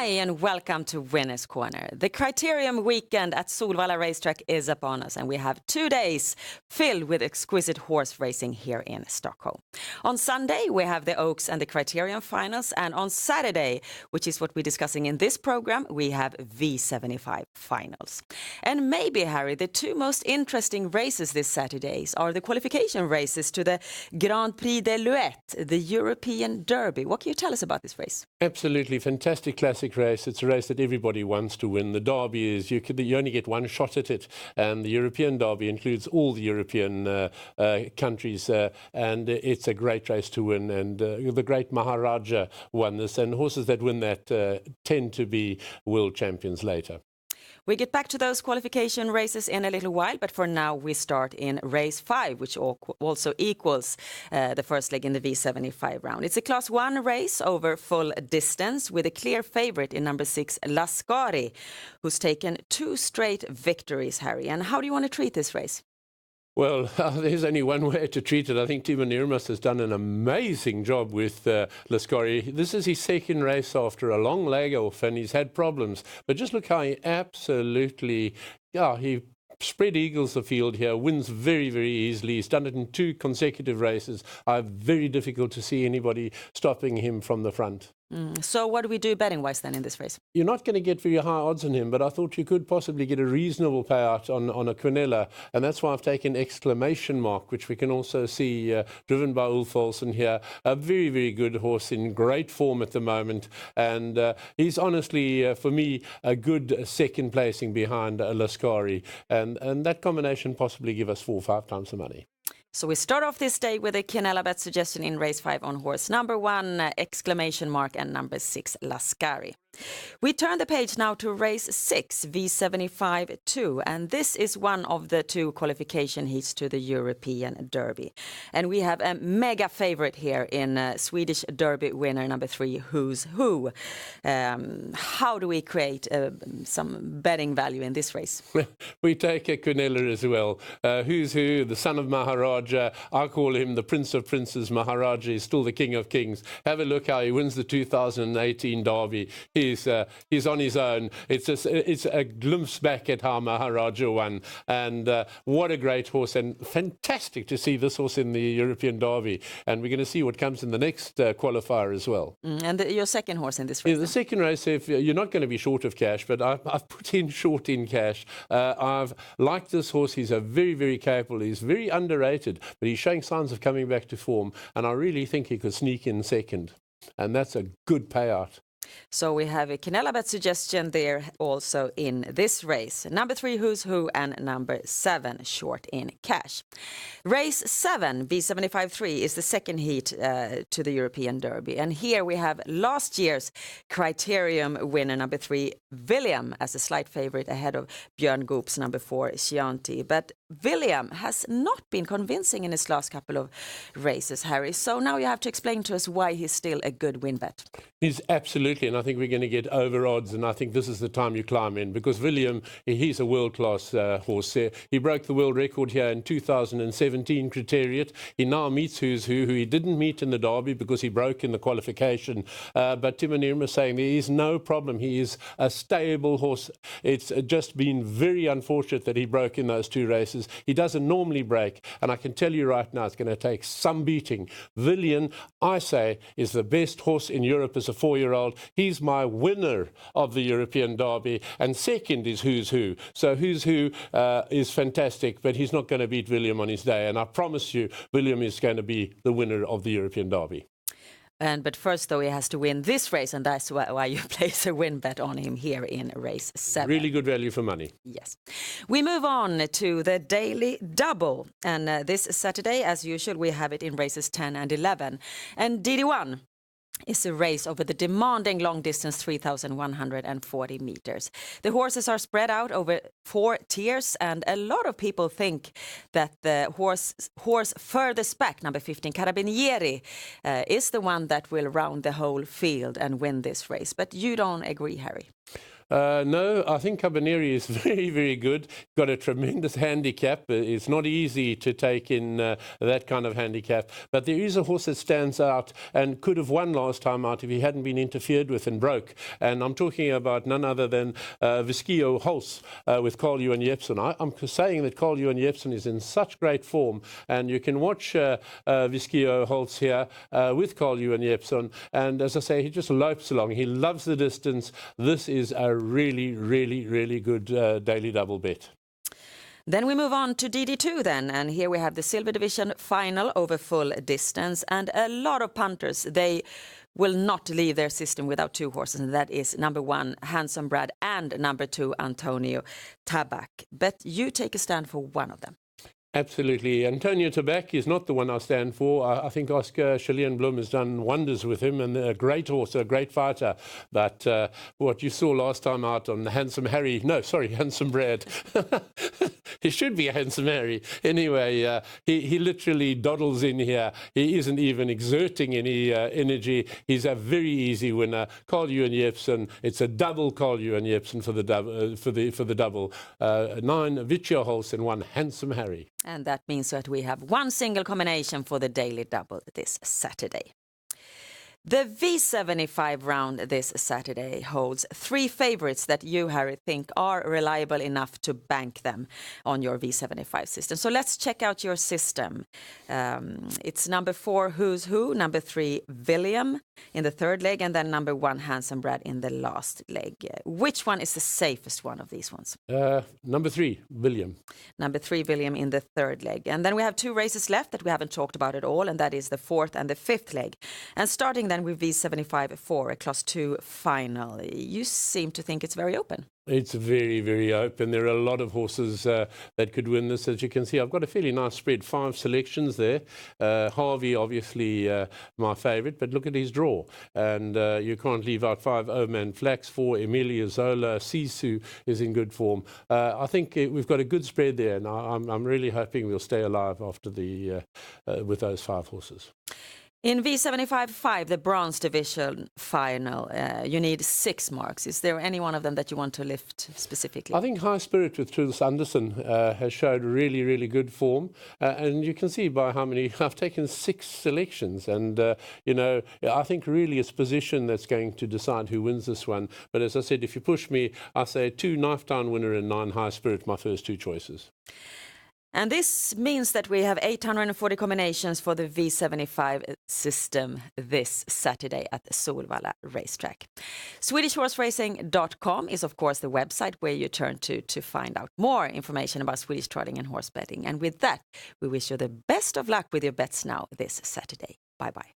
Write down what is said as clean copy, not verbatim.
Hi and welcome to Winners Corner. The Criterium weekend at Solvalla Racetrack is upon us and we have 2 days filled with exquisite horse racing here in Stockholm. On Sunday we have the Oaks and the Criterium finals, and on Saturday, which is what we're discussing in this program, we have V75 finals. And maybe, Harry, the two most interesting races this Saturdays are the qualification races to the Grand Prix de l'Ouette, the European Derby. What can you tell us about this race? Absolutely fantastic classic race. It's a race that everybody wants to win. The Derby is you only get one shot at it, and the European Derby includes all the European countries, and it's a great race to win. And the great Maharaja won this, and horses that win that tend to be world champions later. We get back to those qualification races in a little while, but for now we start in race 5, which also equals the first leg in the V75 round. It's a Class 1 race over full distance with a clear favorite in number 6, Lascari, who's taken 2 straight victories, Harry. And how do you want to treat this race? Well, there's only one way to treat it. I think Timo Nurmos has done an amazing job with Lascari. This is his second race after a long leg off, and he's had problems. But just look how he absolutely, he spread eagles the field here, wins very, very easily. He's done it in 2 consecutive races. Very difficult to see anybody stopping him from the front. So what do we do betting-wise then in this race? You're not going to get very high odds on him, but I thought you could possibly get a reasonable payout on a Quinella, and that's why I've taken exclamation mark, which we can also see driven by Ulf Olsen here. A very, very good horse in great form at the moment, and he's honestly, for me, a good second placing behind Lascari, and that combination possibly give us 4 or 5 times the money. So we start off this day with a Quinella bet suggestion in race 5 on horse number 1, exclamation mark, and number 6, Lascari. We turn the page now to race 6, V75-2, and this is one of the 2 qualification heats to the European Derby. And we have a mega favorite here in Swedish Derby winner number 3, Who's Who. How do we create some betting value in this race? We take a Quinella as well. Who's Who, the son of Maharaja. I call him the Prince of Princes. Maharaja is still the King of Kings. Have a look how he wins the 2018 Derby. He's on his own. It's a glimpse back at how Maharaja won, and what a great horse, and fantastic to see this horse in the European Derby, and we're going to see what comes in the next qualifier as well. And your second horse in this race? Yeah, the second race, if you're not going to be short of cash, but I've put in short in cash. I've liked this horse. He's a very, very capable. He's very underrated, but he's showing signs of coming back to form, and I really think he could sneak in second, and that's a good payout. So we have a Quinella bet suggestion there also in this race. Number 3, Who's Who, and number 7, short in cash. Race 7, V75-3, is the second heat to the European Derby. And here we have last year's Criterium winner, number 3, William, as a slight favorite ahead of Björn Goop's number 4, Chianti. But William has not been convincing in his last couple of races, Harry. So now you have to explain to us why he's still a good win bet. He's absolutely, and I think we're going to get over odds, and I think this is the time you climb in, because William, he's a world-class horse. He broke the world record here in 2017 Criterium. He now meets Who's Who he didn't meet in the Derby because he broke in the qualification. But Timo Nurmos saying there is no problem. He is a stable horse. It's just been very unfortunate that he broke in those 2 races. He doesn't normally break, and I can tell you right now it's going to take some beating. William, I say, is the best horse in Europe as a 4-year-old. He's my winner of the European Derby, and second is Who's Who. So Who's Who is fantastic, but he's not going to beat William on his day, and I promise you William is going to be the winner of the European Derby. But first, though, he has to win this race, and that's why you place a win bet on him here in race 7. Really good value for money. Yes. We move on to the Daily Double, and this Saturday, as usual, we have it in races 10 and 11. And DD1 is a race over the demanding long distance 3,140 meters. The horses are spread out over 4 tiers, and a lot of people think that the horse furthest back, number 15, Carabinieri, is the one that will round the whole field and win this race. But you don't agree, Harry? No, I think Cabaneri is very, very good. Got a tremendous handicap. It's not easy to take in that kind of handicap. But there is a horse that stands out and could have won last time out if he hadn't been interfered with and broke. And I'm talking about none other than Swedish Horse with Carl-Johan Jeppsson. I'm saying that Carl-Johan Jeppsson is in such great form. And you can watch Swedish Horse here with Carl-Johan Jeppsson. And as I say, he just lopes along. He loves the distance. This is a really, really, really good daily double bet. Then we move on to DD2 then, and here we have the Silver Division final over full distance, and a lot of punters, they will not leave their system without two horses, and that is number 1, Handsome Brad, and number 2, Antonio Tabak. But you take a stand for one of them. Absolutely. Antonio Tabak is not the one I stand for. I think Oscar Blum has done wonders with him, and a great horse, a great fighter. But what you saw last time out on Handsome Brad. He should be Handsome Harry. Anyway, he literally dawdles in here. He isn't even exerting any energy. He's a very easy winner. Carl-Johan Jeppsson. It's a double Carl-Johan Jeppsson for the double. 9 Vitya Horse and 1 Handsome Harry. And that means that we have one single combination for the daily double this Saturday. The V75 round this Saturday holds 3 favorites that you, Harry, think are reliable enough to bank them on your V75 system. So let's check out your system. It's number 4, Who's Who, number 3, William in the third leg, and then number 1, Handsome Brad in the last leg. Which one is the safest one of these ones? Number 3, William. Number 3, William in the third leg. And then we have 2 races left that we haven't talked about at all, and that is the 4th and the 5th leg. And starting then with V75 4, a Class 2 final. You seem to think it's very open. It's very, very open. There are a lot of horses that could win this. As you can see, I've got a fairly nice spread, 5 selections there. Harvey, obviously, my favourite, but look at his draw. And you can't leave out 5 Oman Flax, 4 Emilia Zola, Sisu is in good form. I think we've got a good spread there, and I'm really hoping we'll stay alive after with those 5 horses. In V75 5, the Bronze Division final, you need 6 marks. Is there any one of them that you want to lift specifically? I think High Spirit with Truls Anderson has showed really, really good form. And you can see by how many, I've taken 6 selections. And, I think really it's position that's going to decide who wins this one. But as I said, if you push me, I say 2 Knife Down Winner and 9 High Spirit, my first 2 choices. And this means that we have 840 combinations for the V75 system this Saturday at the Solvalla racetrack. SwedishHorseRacing.com is, of course, the website where you turn to find out more information about Swedish trotting and horse betting. And with that, we wish you the best of luck with your bets now this Saturday. Bye-bye.